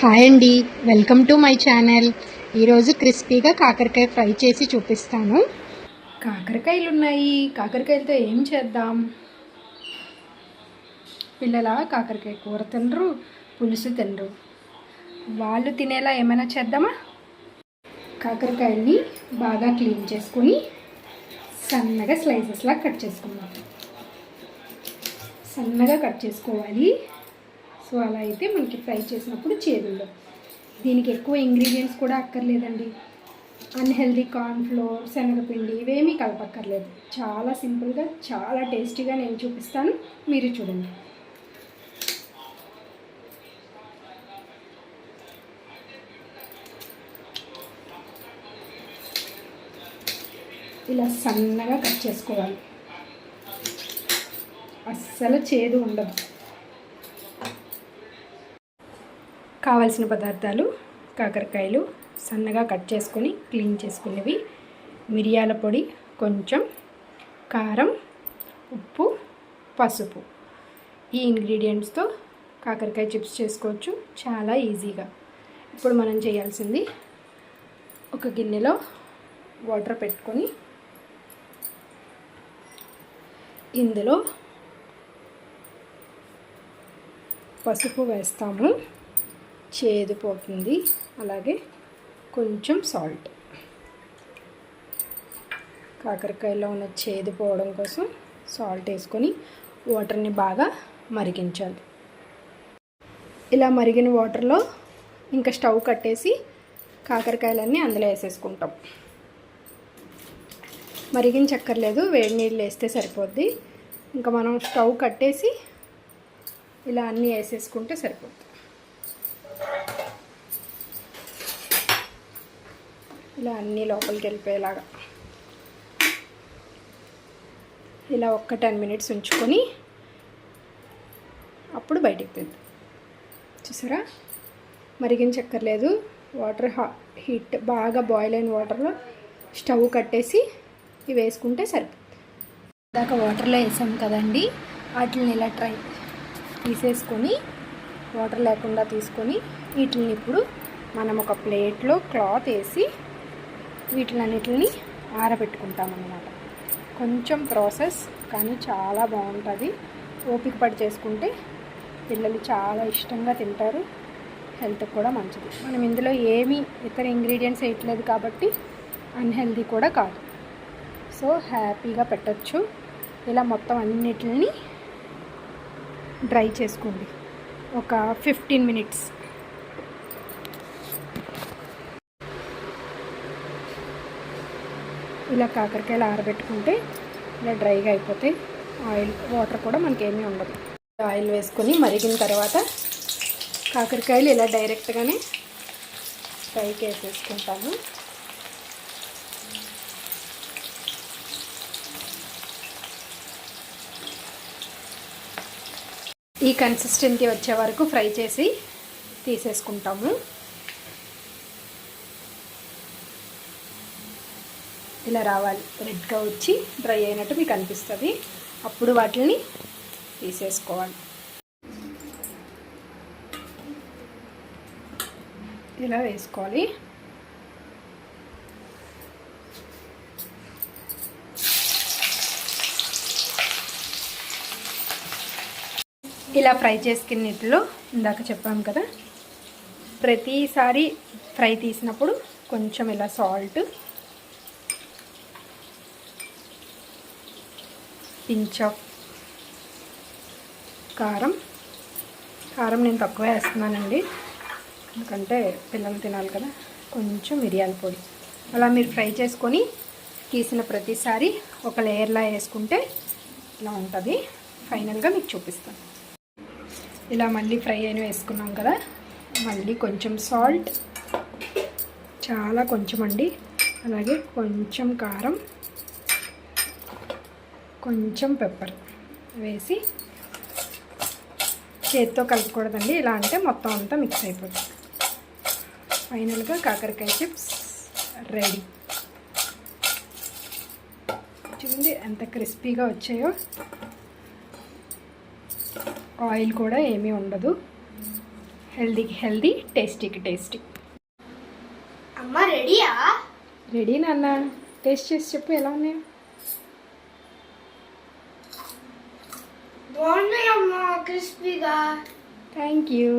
Hi అండి, welcome to my channel. ఈరోజు క్రిస్పీగా కాకరకాయ ఫ్రై చేసి చూపిస్తాను. కాకరకాయలు ఉన్నాయి. కాకరకాయలతో ఏం చేద్దాం? పిల్లల కాకరకాయ కూర తినరు, పులుసు తినరు. వాళ్ళు తినేలా ఏమైనా చేద్దామా? కాకరకాయల్ని బాగా క్లీన్ చేసుకొని సన్నగా స్లైసెస్లా కట్ చేసుకుందాం. సన్నగా కట్ చేసుకోవాలి. సో అలా అయితే మనకి ఫ్రై చేసినప్పుడు చేదుండదు. దీనికి ఎక్కువ ఇంగ్రీడియంట్స్ కూడా అక్కర్లేదండి. అన్హెల్దీ కార్న్ఫ్లోర్, శనగపిండి ఇవేమీ కలపక్కర్లేదు. చాలా సింపుల్గా, చాలా టేస్టీగా నేను చూపిస్తాను, మీరు చూడండి. ఇలా సన్నగా కట్ చేసుకోవాలి. అస్సలు చేదు ఉండదు. కావలసిన పదార్థాలు: కాకరకాయలు సన్నగా కట్ చేసుకొని క్లీన్ చేసుకునేవి, మిరియాల పొడి కొంచెం, కారం, ఉప్పు, పసుపు. ఈ ఇంగ్రీడియంట్స్తో కాకరకాయ చిప్స్ చేసుకోవచ్చు చాలా ఈజీగా. ఇప్పుడు మనం చేయాల్సింది, ఒక గిన్నెలో వాటర్ పెట్టుకొని ఇందులో పసుపు వేస్తాము, చేదు పోతుంది. అలాగే కొంచెం సాల్ట్. కాకరకాయలో ఉన్న చేదు పోవడం కోసం సాల్ట్ వేసుకొని వాటర్ని బాగా మరిగించాలి. ఇలా మరిగిన వాటర్లో ఇంకా స్టవ్ కట్టేసి కాకరకాయలన్నీ అందులో వేసేసుకుంటాం. మరిగించక్కర్లేదు, వేడి నీళ్ళు వేస్తే సరిపోద్ది. ఇంకా మనం స్టవ్ కట్టేసి ఇలా అన్నీ వేసేసుకుంటే సరిపోద్ది. ఇలా అన్నీ లోపలికి వెళ్ళిపోయేలాగా ఇలా ఒక్క 10 minutes ఉంచుకొని అప్పుడు బయటికి తీద్దాం. చూసారా, మరిగించక్కర్లేదు. వాటర్ హీట్ బాగా బాయిల్ అయిన వాటర్లో స్టవ్ కట్టేసి ఇవి వేసుకుంటే సరిపోతుంది. ఇందాక వాటర్లో వేసాం కదండి, వాటిని ఇలా తీసేసుకొని వాటర్ లేకుండా తీసుకొని వీటిని ఇప్పుడు మనం ఒక ప్లేట్లో క్లాత్ వేసి వీటిలన్నిటిని ఆరబెట్టుకుంటామన్నమాట. కొంచెం ప్రాసెస్ కానీ చాలా బాగుంటుంది. ఓపిక పడి చేసుకుంటే పిల్లలు చాలా ఇష్టంగా తింటారు, హెల్త్కి కూడా మంచిది. మనం ఇందులో ఏమీ ఇతర ఇంగ్రీడియంట్స్ వేయట్లేదు కాబట్టి అన్హెల్దీ కూడా కాదు. సో హ్యాపీగా పెట్టచ్చు. ఇలా మొత్తం అన్నిటిని డ్రై చేసుకోండి ఒక 15 minutes. ఇలా కాకరకాయలు ఆరబెట్టుకుంటే ఇలా డ్రైగా అయిపోతాయి. వాటర్ కూడా మనకేమీ ఉండదు. ఆయిల్ వేసుకొని మరిగిన తర్వాత కాకరకాయలు ఇలా డైరెక్ట్గానే ఫ్రైకి వేసేసుకుంటాము. ఈ కన్సిస్టెన్సీ వచ్చే వరకు ఫ్రై చేసి తీసేసుకుంటాము. ఇలా రావాలి, రెడ్గా వచ్చి డ్రై అయినట్టు మీకు అనిపిస్తుంది. అప్పుడు వాటిని తీసేసుకోవాలి. ఇలా వేసుకోవాలి. ఇలా ఫ్రై చేసుకున్నట్లో ఇందాక చెప్పాము కదా, ప్రతిసారి ఫ్రై తీసినప్పుడు కొంచెం ఇలా సాల్ట్, పించ్ ఆఫ్ కారం నేను తక్కువ వేస్తున్నానండి, ఎందుకంటే పిల్లలు తినాలి కదా. కొంచెం మిరియాల పొడి. అలా మీరు ఫ్రై చేసుకొని తీసిన ప్రతిసారి ఒక లేయర్లా వేసుకుంటే ఇలా ఉంటుంది. ఫైనల్గా మీకు చూపిస్తాను. ఇలా మళ్ళీ ఫ్రై అయిన వేసుకున్నాం కదా, మళ్ళీ కొంచెం సాల్ట్, చాలా కొంచెం అండి, అలాగే కొంచెం కారం, కొంచెం పెప్పర్ వేసి చేతితో కలుపుకూడదండి. ఇలా అంటే మొత్తం అంతా మిక్స్ అయిపోతుంది. ఫైనల్గా కాకరకాయ చిప్స్ రెడీ. చూడండి ఎంత క్రిస్పీగా వచ్చాయో. ఆయిల్ కూడా ఏమీ ఉండదు. హెల్దీకి హెల్దీ, టేస్టీకి టేస్టీ. అమ్మ రెడీయా? రెడీ నాన్న, టేస్ట్ చేసి చెప్పు ఎలా ఉన్నాయో. బాగున్నాయమ్మా క్రిస్పీగా. Thank you.